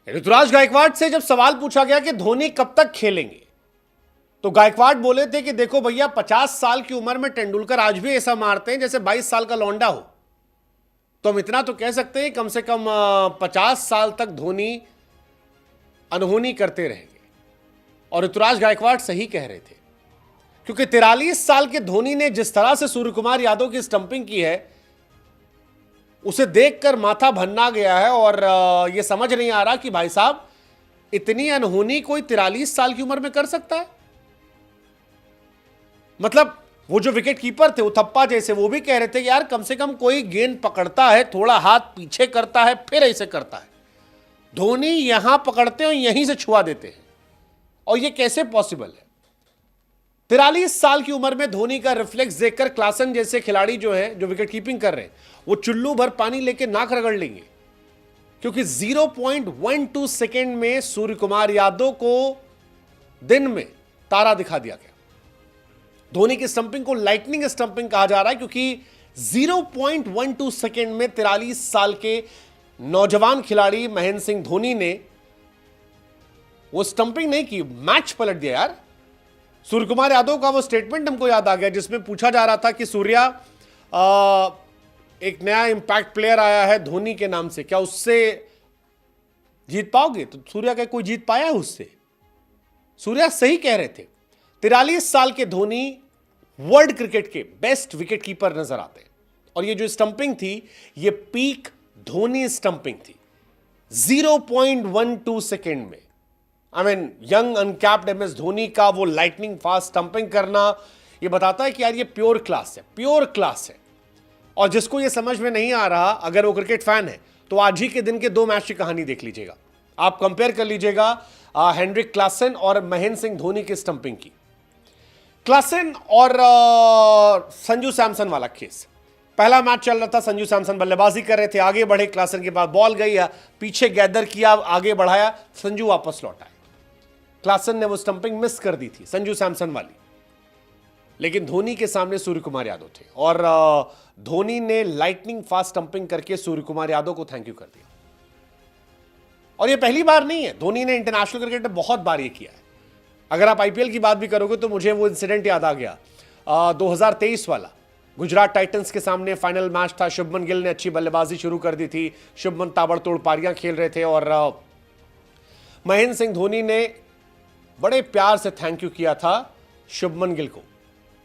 ऋतुराज गायकवाड़ से जब सवाल पूछा गया कि धोनी कब तक खेलेंगे, तो गायकवाड़ बोले थे कि देखो भैया 50 साल की उम्र में तेंदुलकर आज भी ऐसा मारते हैं जैसे 22 साल का लौंडा हो। तो हम इतना तो कह सकते हैं कम से कम 50 साल तक धोनी अनहोनी करते रहेंगे। और ऋतुराज गायकवाड़ सही कह रहे थे, क्योंकि 43 साल के धोनी ने जिस तरह से सूर्य कुमार यादव की स्टंपिंग की है उसे देखकर माथा भन्ना गया है। और यह समझ नहीं आ रहा कि भाई साहब इतनी अनहोनी कोई 43 साल की उम्र में कर सकता है। मतलब वो जो विकेट कीपर थे उथप्पा जैसे, वो भी कह रहे थे कि यार कम से कम कोई गेंद पकड़ता है, थोड़ा हाथ पीछे करता है, फिर ऐसे करता है। धोनी यहां पकड़ते हैं और यहीं से छुआ देते हैं, और ये कैसे पॉसिबल है? 43 साल की उम्र में धोनी का रिफ्लेक्स देखकर क्लासन जैसे खिलाड़ी जो है, जो विकेट कीपिंग कर रहे हैं, वो चुल्लू भर पानी लेके नाक रगड़ लेंगे, क्योंकि 0.12 सेकेंड में सूर्य कुमार यादव को दिन में तारा दिखा दिया गया। धोनी की स्टंपिंग को लाइटनिंग स्टंपिंग कहा जा रहा है, क्योंकि 0.12 सेकेंड में 43 साल के नौजवान खिलाड़ी महेंद्र सिंह धोनी ने वो स्टंपिंग नहीं की, मैच पलट दिया यार। सूर्य कुमार यादव का वो स्टेटमेंट हमको याद आ गया जिसमें पूछा जा रहा था कि सूर्या एक नया इंपैक्ट प्लेयर आया है धोनी के नाम से, क्या उससे जीत पाओगे? तो सूर्या का कोई जीत पाया है उससे? सूर्या सही कह रहे थे। 43 साल के धोनी वर्ल्ड क्रिकेट के बेस्ट विकेट कीपर नजर आते हैं, और ये जो स्टंपिंग थी ये पीक धोनी स्टंपिंग थी 0.12 सेकेंड में। I mean young uncapped MS Dhoni का वो लाइटनिंग फास्ट स्टंपिंग करना, ये बताता है कि यार ये प्योर क्लास है, प्योर क्लास है। और जिसको ये समझ में नहीं आ रहा, अगर वो क्रिकेट फैन है, तो आज ही के दिन के 2 मैच की कहानी देख लीजिएगा। आप कंपेयर कर लीजिएगा हेनरिक क्लासन और महेंद्र सिंह धोनी की स्टंपिंग की। क्लासन और संजू सैमसन वाला केस, पहला मैच चल रहा था, संजू सैमसन बल्लेबाजी कर रहे थे, आगे बढ़े, क्लासन के पास बॉल गई, पीछे गैदर किया, आगे बढ़ाया, संजू वापस लौट आए। क्लासन ने वो स्टंपिंग मिस कर दी थी संजू सैमसन वाली, लेकिन धोनी के सामने सूर्य कुमार यादव थे, और धोनी ने लाइटनिंग फास्ट स्टंपिंग करके सूर्य कुमार यादव को थैंक यू कर दिया। और ये पहली बार नहीं है, धोनी ने इंटरनेशनल क्रिकेट में बहुत बार ये किया है। अगर आप आईपीएल की बात भी करोगे तो मुझे वो इंसिडेंट याद आ गया, 2023 वाला गुजरात टाइटंस के सामने फाइनल मैच था। शुभमन गिल ने अच्छी बल्लेबाजी शुरू कर दी थी, शुभमन ताबड़तोड़ पारियां खेल रहे थे, और महेंद्र सिंह धोनी ने बड़े प्यार से थैंक यू किया था शुभमन गिल को।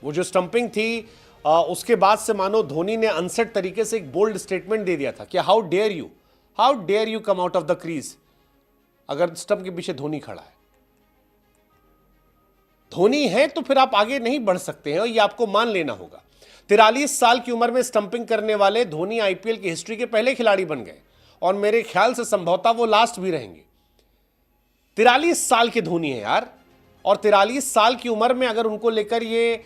वो जो स्टंपिंग थी उसके बाद से मानो धोनी ने अनसेट तरीके से एक बोल्ड स्टेटमेंट दे दिया था कि how dare you come out of the crease, अगर स्टंप के पीछे धोनी खड़ा है। धोनी है तो फिर आप आगे नहीं बढ़ सकते हैं, और ये आपको मान लेना होगा। 43 साल की उम्र में स्टंपिंग करने वाले धोनी आईपीएल की हिस्ट्री के पहले खिलाड़ी बन गए, और मेरे ख्याल से संभवतः वो लास्ट भी रहेंगे। 43 साल के धोनी है यार, और 43 साल की उम्र में अगर उनको लेकर ये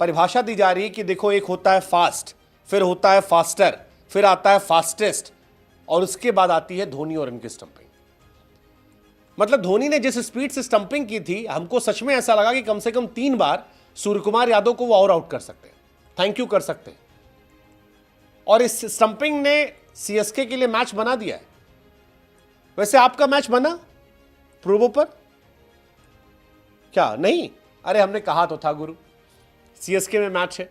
परिभाषा दी जा रही है कि देखो एक होता है फास्ट, फिर होता है फास्टर, फिर आता है फास्टेस्ट, और उसके बाद आती है धोनी और इनकी स्टंपिंग। मतलब धोनी ने जिस स्पीड से स्टंपिंग की थी, हमको सच में ऐसा लगा कि कम से कम 3 बार सूर्य कुमार यादव को वो और आउट कर सकते हैं, थैंक यू कर सकते हैं। और इस स्टंपिंग ने सीएसके के लिए मैच बना दिया है। वैसे आपका मैच बना प्रोबो पर क्या? नहीं, अरे हमने कहा तो था गुरु, सीएसके में मैच है,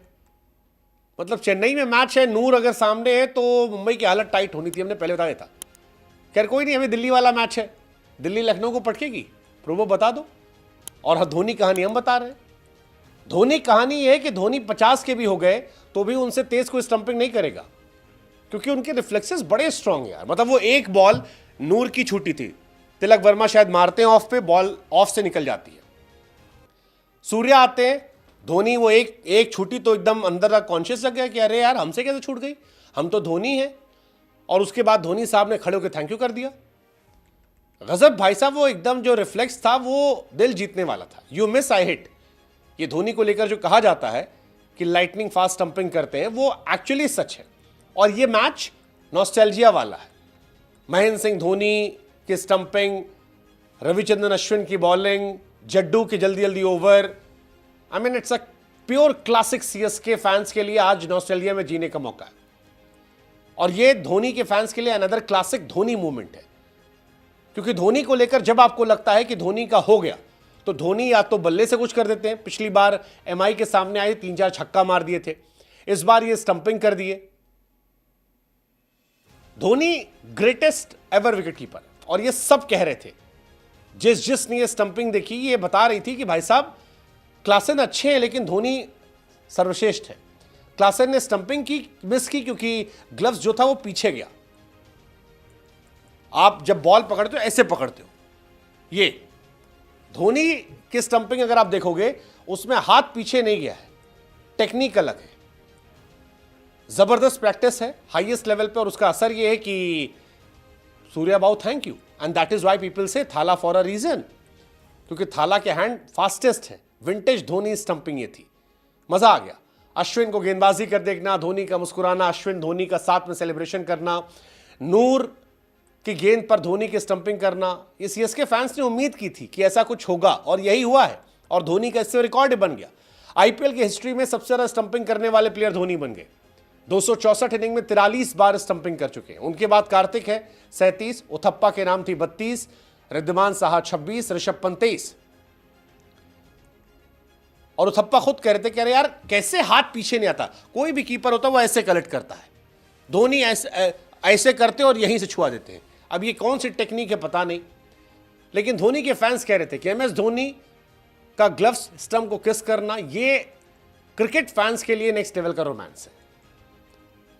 मतलब चेन्नई में मैच है, नूर अगर सामने है तो मुंबई की हालत टाइट होनी थी, हमने पहले बताया था। खैर कोई नहीं, हमें दिल्ली वाला मैच है, दिल्ली लखनऊ को पटकेगी, प्रोबो बता दो। और धोनी कहानी हम बता रहे हैं। धोनी कहानी है कि धोनी 50 के भी हो गए तो भी उनसे तेज कोई स्टंपिंग नहीं करेगा, क्योंकि उनके रिफ्लेक्सेस बड़े स्ट्रांग यार। मतलब वो एक बॉल नूर की छूटी थी, तिलक वर्मा शायद मारते हैं ऑफ पे, बॉल ऑफ से निकल जाती है। सूर्या आते हैं, धोनी वो एक छूटी तो एकदम अंदर का कॉन्शियस लग गया कि अरे यार हमसे कैसे छूट गई, हम तो धोनी हैं। और उसके बाद धोनी साहब ने खड़े होकर थैंक यू कर दिया। गजब भाई साहब, वो एकदम जो रिफ्लेक्स था वो दिल जीतने वाला था। यू मिस आई हिट, ये धोनी को लेकर जो कहा जाता है कि लाइटनिंग फास्ट स्टंपिंग करते हैं, वो एक्चुअली सच है। और ये मैच नॉस्टैल्जिया वाला है। महेंद्र सिंह धोनी की स्टंपिंग, रविचंद्रन अश्विन की बॉलिंग, जड्डू की जल्दी जल्दी over, I mean it's a pure classic. CSK fans के लिए आज नॉस्टैल्जिया में जीने का मौका है, और ये धोनी के फैंस के लिए अनदर क्लासिक धोनी मूवमेंट है। क्योंकि धोनी को लेकर जब आपको लगता है कि धोनी का हो गया, तो धोनी या तो बल्ले से कुछ कर देते हैं। पिछली बार एमआई के सामने आए 3-4 छक्का मार दिए थे, इस बार ये स्टंपिंग कर दिए। Dhoni greatest ever wicket keeper, और ये सब कह रहे थे। जिसने ये स्टंपिंग देखी ये बता रही थी कि भाई साहब क्लासेन अच्छे हैं लेकिन धोनी सर्वश्रेष्ठ है। क्लासेन ने स्टंपिंग की मिस की क्योंकि ग्लव्स जो था वो पीछे गया। आप जब बॉल पकड़ते हो ऐसे पकड़ते हो। ये धोनी की स्टंपिंग अगर आप देखोगे उसमें हाथ पीछे नहीं गया है, टेक्निक अलग है, जबरदस्त प्रैक्टिस है हाईएस्ट लेवल पे, और उसका असर ये है कि Surya Babu thank you, and that is why people से थाला फॉर अ रीजन, क्योंकि थाला के हैंड फास्टेस्ट है। विंटेज धोनी स्टंपिंग ये थी, मजा आ गया। अश्विन को गेंदबाजी कर देखना, धोनी का मुस्कुराना, अश्विन धोनी का साथ में सेलिब्रेशन करना, नूर की गेंद पर धोनी की स्टंपिंग करना, ये सीएसके फैंस ने उम्मीद की थी कि ऐसा कुछ होगा और यही हुआ है, और धोनी का इससे रिकॉर्ड बन गया। आईपीएल की हिस्ट्री में सबसे ज्यादा स्टंपिंग करने वाले प्लेयर धोनी बन गए। 264 इनिंग में 43 बार स्टंपिंग कर चुके हैं। उनके बाद कार्तिक है 37, उथप्पा के नाम थी 32, रिद्धिमान साहा 26, ऋषभ पंत 23। और उथप्पा खुद कह रहे थे कि अरे यार कैसे हाथ पीछे नहीं आता, कोई भी कीपर होता वो ऐसे कलेक्ट करता है, धोनी ऐसे करते और यहीं से छुआ देते हैं। अब ये कौन सी टेक्निक है पता नहीं, लेकिन धोनी के फैंस कह रहे थे कि एमएस धोनी का ग्लव्स स्टंप को किस करना ये क्रिकेट फैंस के लिए नेक्स्ट लेवल का रोमांस है।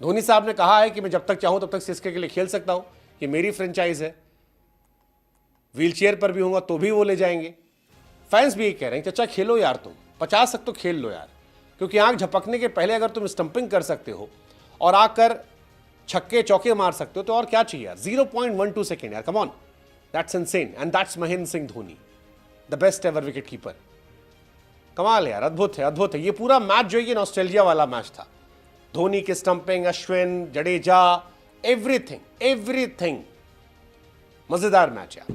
धोनी साहब ने कहा है कि मैं जब तक चाहूं तब तक सीएसके के लिए खेल सकता हूं, ये मेरी फ्रेंचाइज है, व्हीलचेयर पर भी होऊंगा तो भी वो ले जाएंगे। फैंस भी ये कह रहे हैं चाचा खेलो यार, तुम 50 तक तो खेल लो यार, क्योंकि आंख झपकने के पहले अगर तुम स्टंपिंग कर सकते हो और आकर छक्के चौके मार सकते हो तो और क्या चाहिए यार। 0.12 सेकेंड यार, come on, that's insane, and that's Mahendra Singh Dhoni, the best ever wicket keeper. कमाल है यार, अद्भुत है, अद्भुत है। ये पूरा मैच जो है ये नॉस्टैल्जिया वाला मैच था। धोनी की स्टंपिंग, अश्विन, जडेजा, एवरीथिंग मजेदार मैच यार।